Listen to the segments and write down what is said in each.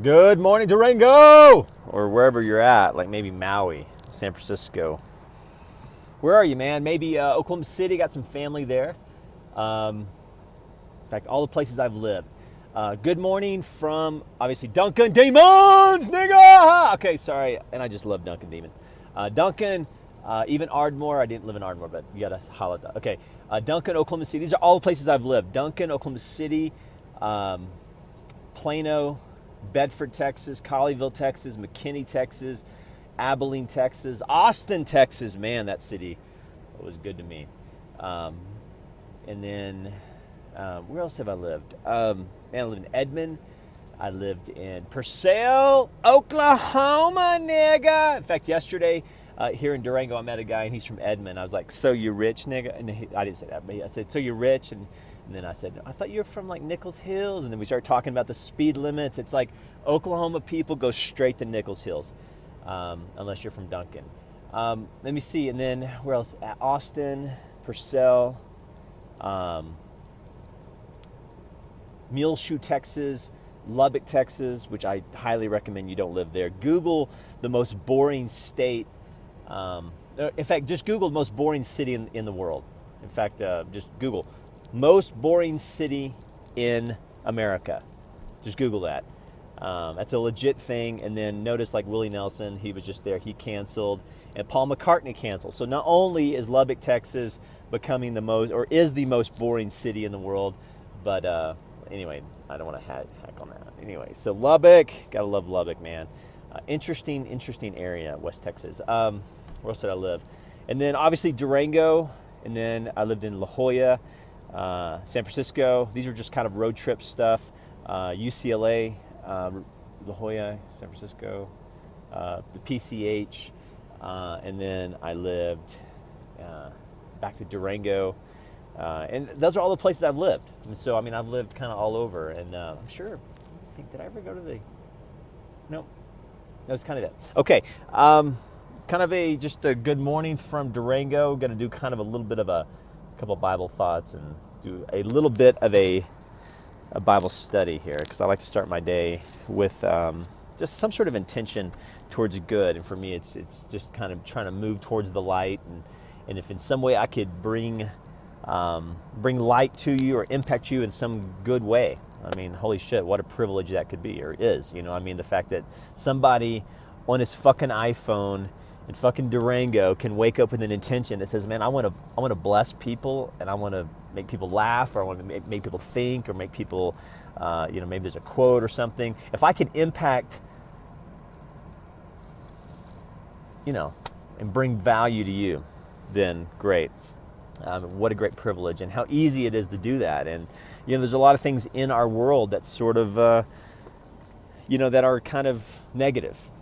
Good morning, Durango! Or wherever you're at, like maybe Maui, San Francisco. Where are you, man? Maybe Oklahoma City, got some family there. In fact, all the places I've lived. Good morning from, obviously, Duncan Demons, nigga! Okay, sorry, and I just love Duncan Demons. Duncan, even Ardmore, I didn't live in Ardmore, but you gotta holla. Okay, Duncan, Oklahoma City, these are all the places I've lived. Duncan, Oklahoma City, Plano, Bedford, Texas, Colleyville, Texas, McKinney, Texas, Abilene, Texas, Austin, Texas. Man, that city was good to me. And then, where else have I lived? Man, I lived in Edmond. I lived in Purcell, Oklahoma, nigga. In fact, yesterday here in Durango, I met a guy, and he's from Edmond. I was like, so you rich, nigga? And I didn't say that, but I said, so you're rich? And then I said, I thought you were from like Nichols Hills. And then we started talking about the speed limits. It's like Oklahoma people go straight to Nichols Hills, unless you're from Duncan. Let me see. And then where else? Austin, Purcell, Muleshoe, Texas, Lubbock, Texas, which I highly recommend you don't live there. Google the most boring state. In fact, just Google the most boring city in the world. In fact, just Google most boring city in America. Just Google that. That's a legit thing. And then notice, like Willie Nelson, he was just there. He canceled, and Paul McCartney canceled. So not only is Lubbock, Texas, becoming the most, or is the most boring city in the world, but anyway, I don't want to hack on that. Anyway, so Lubbock, gotta love Lubbock, man. Interesting area, West Texas. Where else did I live? And then obviously Durango, and then I lived in La Jolla, San Francisco. These are just kind of road trip stuff. UCLA, La Jolla, San Francisco, the PCH, and then I lived back to Durango. And those are all the places I've lived. And so, I mean, I've lived kind of all over. And I'm sure, did I ever go to the, no, that was kind of it. Okay, kind of just a good morning from Durango. Going to do kind of a little bit of a couple Bible thoughts and do a little bit of a Bible study here, because I like to start my day with just some sort of intention towards good. And for me, it's just kind of trying to move towards the light. And if in some way I could bring light to you or impact you in some good way. I mean, holy shit, what a privilege that could be, or is. You know, I mean, the fact that somebody on his fucking iPhone in fucking Durango can wake up with an intention that says, man, I want to bless people, and I want to make people laugh, or I want to make people think, or make people, maybe there's a quote or something. If I can impact, and bring value to you, then great. What a great privilege, and how easy it is to do that. And there's a lot of things in our world that sort of that are kind of negative,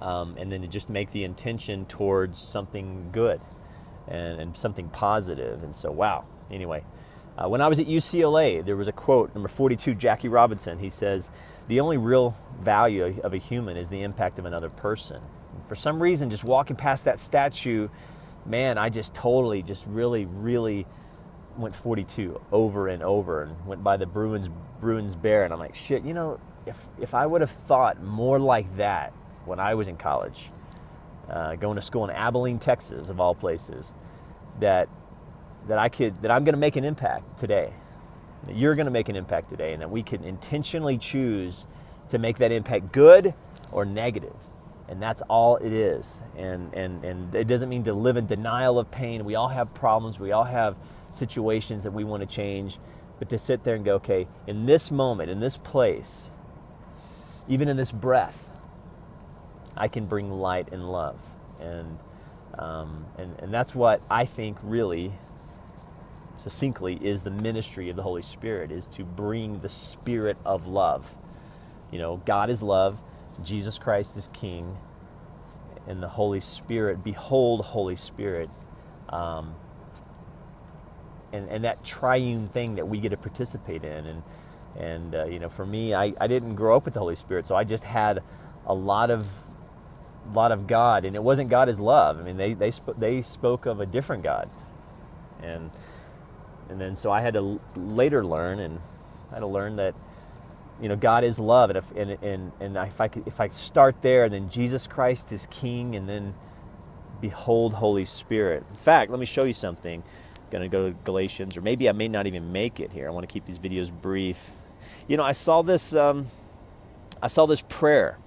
and then to just make the intention towards something good and something positive. And so, wow. Anyway, when I was at UCLA, there was a quote, number 42, Jackie Robinson. He says, the only real value of a human is the impact of another person. And for some reason, just walking past that statue, man, I just totally, just really, really went 42 over and over, and went by the Bruins Bear, and I'm like, shit, if I would have thought more like that when I was in college, going to school in Abilene, Texas, of all places, that I'm going to make an impact today, that you're going to make an impact today, and that we can intentionally choose to make that impact good or negative. And that's all it is. And it doesn't mean to live in denial of pain. We all have problems. We all have situations that we want to change. But to sit there and go, okay, in this moment, in this place, even in this breath, I can bring light and love. And that's what I think really, succinctly, is the ministry of the Holy Spirit, is to bring the spirit of love. God is love. Jesus Christ is King, and the Holy Spirit, behold, Holy Spirit, and that triune thing that we get to participate in. And for me, I didn't grow up with the Holy Spirit, so I just had a lot of God, and it wasn't God as love. I mean, they spoke of a different God, and then so I had to later learn, and I had to learn that God is love, and if I start there, then Jesus Christ is King, and then behold, Holy Spirit. In fact, let me show you something. I'm going to go to Galatians, or maybe I may not even make it here. I want to keep these videos brief. I saw this prayer.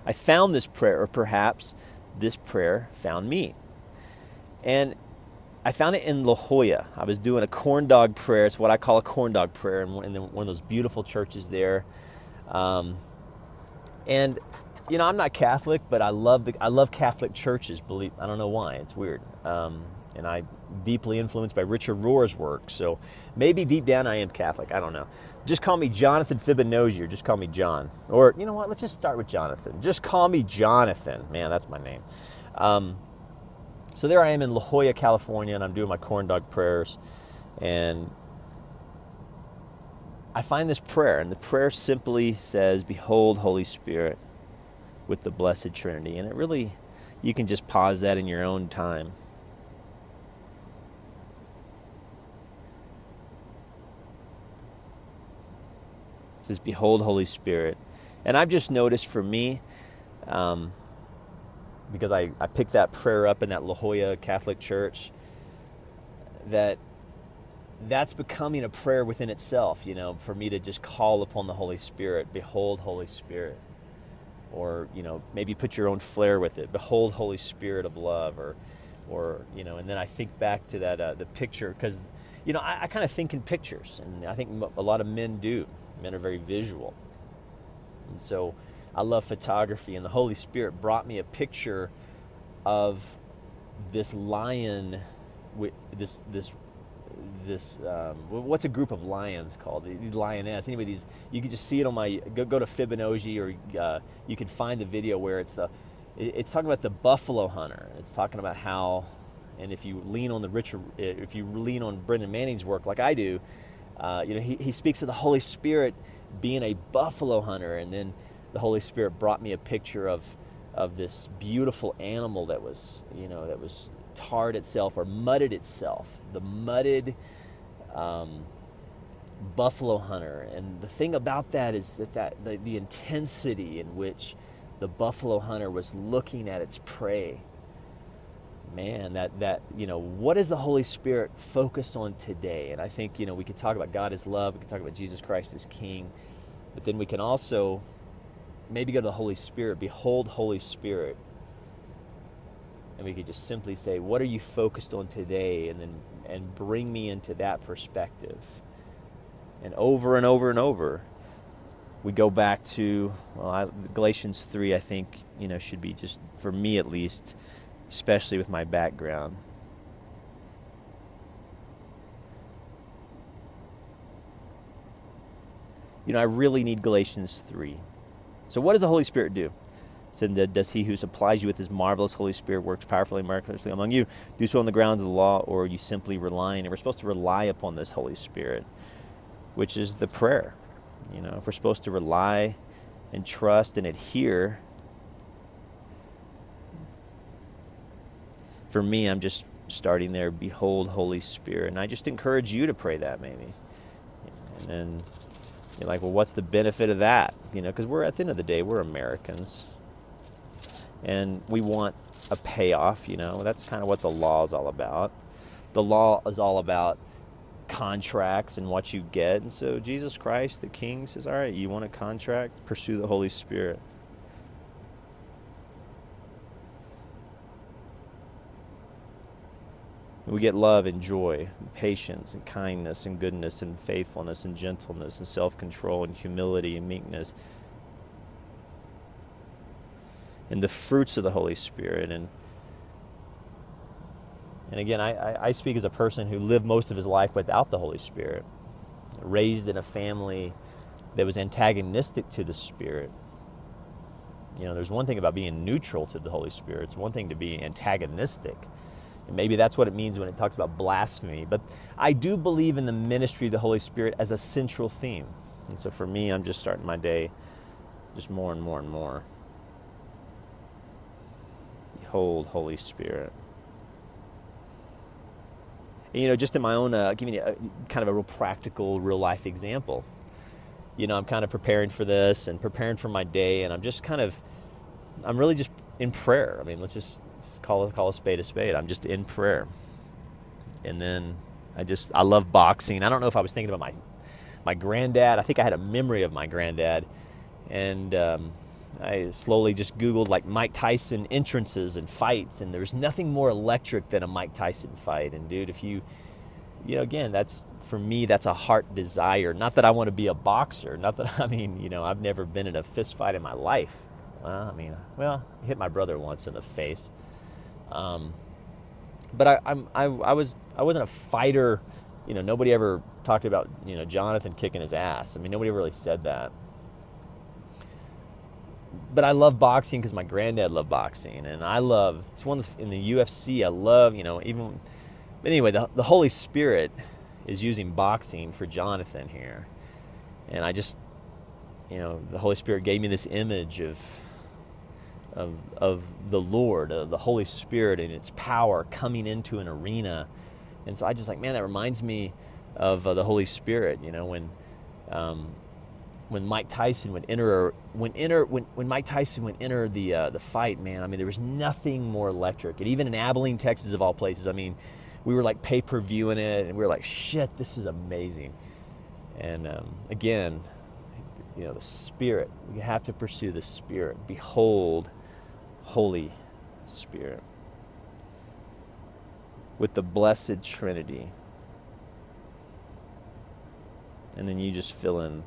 I found this prayer, or perhaps this prayer found me. And I found it in La Jolla. I was doing a Corndog prayer. It's what I call a Corndog prayer in one of those beautiful churches there. And I'm not Catholic, but I love Catholic churches. I don't know why. It's weird. And I'm deeply influenced by Richard Rohr's work. So maybe deep down I am Catholic. I don't know. Just call me Jonathan Fibonacci, or just call me John. Or you know what? Let's just start with Jonathan. Just call me Jonathan. Man, that's my name. So there I am in La Jolla, California, and I'm doing my Corndog prayers. And I find this prayer, and the prayer simply says, "Behold, Holy Spirit," with the Blessed Trinity. And it really, you can just pause that in your own time. It says, "Behold, Holy Spirit." And I've just noticed for me, because I picked that prayer up in that La Jolla Catholic Church, that's becoming a prayer within itself, for me to just call upon the Holy Spirit. Behold, Holy Spirit. Or, maybe put your own flair with it. Behold, Holy Spirit of love. Or and then I think back to that, the picture, because, I kind of think in pictures, and I think a lot of men do. Men are very visual. And so I love photography, and the Holy Spirit brought me a picture of this lion, this what's a group of lions called? These lioness. Anyway, you can just see it on my go to Fibonacci, or you can find the video where it's talking about the buffalo hunter. It's talking about how, and if you lean on Brendan Manning's work like I do, he speaks of the Holy Spirit being a buffalo hunter, and then the Holy Spirit brought me a picture of this beautiful animal that was tarred itself or mudded itself, the mudded buffalo hunter. And the thing about that is that the intensity in which the buffalo hunter was looking at its prey. Man, what is the Holy Spirit focused on today? And I think, we could talk about God as love, we could talk about Jesus Christ as King, but then we can also maybe go to the Holy Spirit. Behold, Holy Spirit. And we could just simply say, what are you focused on today? And bring me into that perspective. And over and over and over, we go back to, Galatians 3, I think, should be just, for me at least, especially with my background. I really need Galatians 3. So what does the Holy Spirit do? Said that does he who supplies you with his marvelous Holy Spirit works powerfully and miraculously among you do so on the grounds of the law, or are you simply relying? And we're supposed to rely upon this Holy Spirit, which is the prayer. If we're supposed to rely and trust and adhere, for me, I'm just starting there. Behold, Holy Spirit. And I just encourage you to pray that maybe. And then you're like, well, what's the benefit of that? Because we're, at the end of the day, we're Americans. And we want a payoff, That's kind of what the law is all about. The law is all about contracts and what you get. And so Jesus Christ, the King, says, all right, you want a contract? Pursue the Holy Spirit. We get love and joy, and patience and kindness and goodness and faithfulness and gentleness and self-control and humility and meekness. And the fruits of the Holy Spirit. And again, I speak as a person who lived most of his life without the Holy Spirit, raised in a family that was antagonistic to the Spirit. There's one thing about being neutral to the Holy Spirit. It's one thing to be antagonistic. And maybe that's what it means when it talks about blasphemy. But I do believe in the ministry of the Holy Spirit as a central theme. And so for me, I'm just starting my day just more and more and more. Behold, Holy Spirit. And, just in my own, giving you kind of a real practical, real life example. I'm kind of preparing for this and preparing for my day, and I'm really just in prayer. I mean, let's just call a spade a spade. I'm just in prayer. And then I love boxing. I don't know if I was thinking about my granddad. I think I had a memory of my granddad, and I slowly just Googled like Mike Tyson entrances and fights, and there's nothing more electric than a Mike Tyson fight. And dude, if again, for me, that's a heart desire. Not that I want to be a boxer. Not that, I've never been in a fist fight in my life. I hit my brother once in the face. But I wasn't a fighter. Nobody ever talked about, Jonathan kicking his ass. Nobody ever really said that. But I love boxing because my granddad loved boxing, and it's one in the UFC. I love, even. But anyway, the Holy Spirit is using boxing for Jonathan here, and I just, the Holy Spirit gave me this image of the Lord, the Holy Spirit, and its power coming into an arena, and so I just like, man, that reminds me of the Holy Spirit. When Mike Tyson would enter the fight, man, there was nothing more electric. And even in Abilene, Texas, of all places, we were like pay-per-viewing it, and we were like, shit, this is amazing. And again, the Spirit, we have to pursue the Spirit. Behold, Holy Spirit. With the blessed Trinity. And then you just fill in